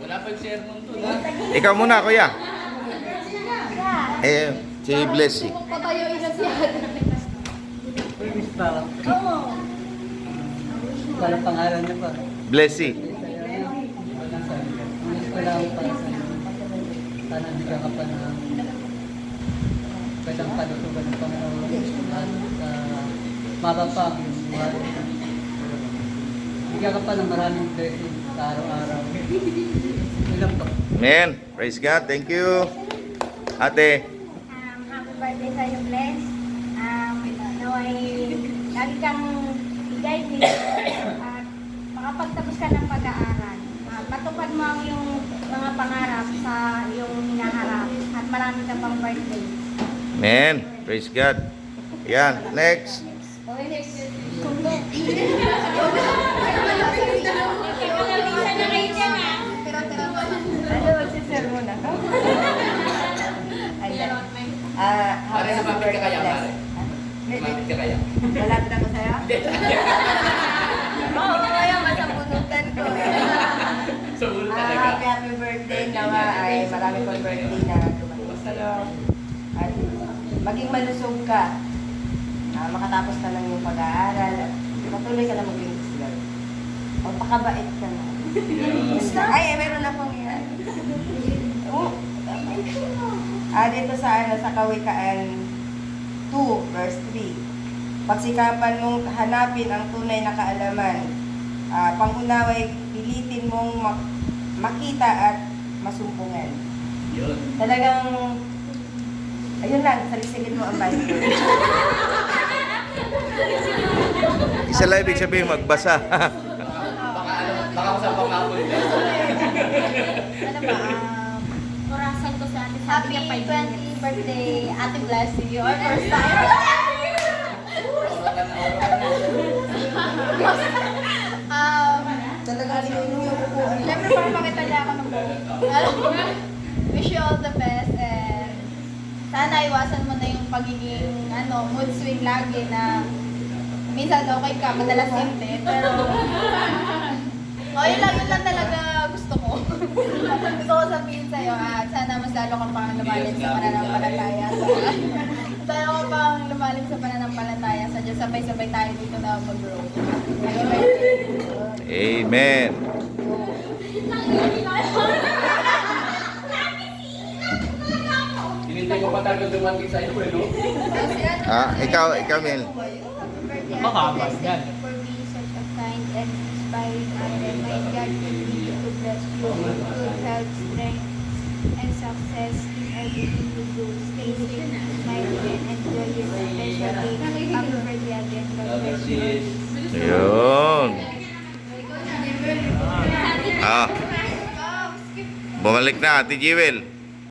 Wala pa yung sermon doon, ha? Ikaw muna, kuya. Si Blessy. Patayuin na siya. Oo. Wala pangalan niya pa. Blessy. Wala akong para sa sana bigyan ka pa na pwedeng palusugan ng Panginoon at mabapang yung buhay. Bigyan ka pa ng maraming blessing sa araw-araw. Ilang pa. Amen. Praise God. Thank you. Ate. Happy birthday sa'yo, Bless. Naway, lagi kang bigay din at makapagtapos ka ng pag-aaral. Matupad mo ang iyong mga pangarap sa iyong hinaharap at marami ka pang birthday. Amen. Praise God. Yan. Next. Okay, next. Ano, magsisermon ako? Pare, lumapit ka kaya, pare? Lumapit ka kaya? Malapit ako sa'yo? Oo, kaya masabunutan ko. Sa ulo talaga. Happy birthday nawa ay marami kong birthday na dumating sa'yo. At maging malusog ka. Makatapos ka ng iyong pag-aaral at patuloy ka na maglingkod sa Lord. Magpakabait ka na. Ay, meron akong yan. Dito sa Kawikaan 2 verse 3. Pagsikapan mong hanapin ang tunay na kaalaman. Pangunaway, pilitin mong makita at masumpungan. Yun. Talagang, ayun lang, salisilin mo ang Bible. Isa lang ibig sabihin magbasa. Baka ako sa pangako nila. Ano ba? Orasan ko sa atin. Happy 20th birthday, Ate Blessy. Your first time. Talaga yung upuan. Siyempre, parang makita niya ako ng buhok. Wish you all the best and sana iwasan mo na yung pagiging mood swing lagi na minsan okay ka, madalas hindi. Pero, yun lang talaga gusto ko. Gusto ko sabihin sa'yo at sana mas lalo kang pang lumalim sa pananampalataya. Sana ko pang lumalim sa pananampalataya sa Diyos. Sabay-sabay tayo dito na mag-grow. Amen. Hinintay ko pa talaga dumating sa iyo, no? Ikaw, Mel. Makabas yan. For being such a kind and inspiring mother, my God continue to bless you with good health, strength, and success in everything you do. Stay safe, smile, and enjoy your special day. Happy birthday again. God bless you. Yun. Bumalik na, Ate Jewel.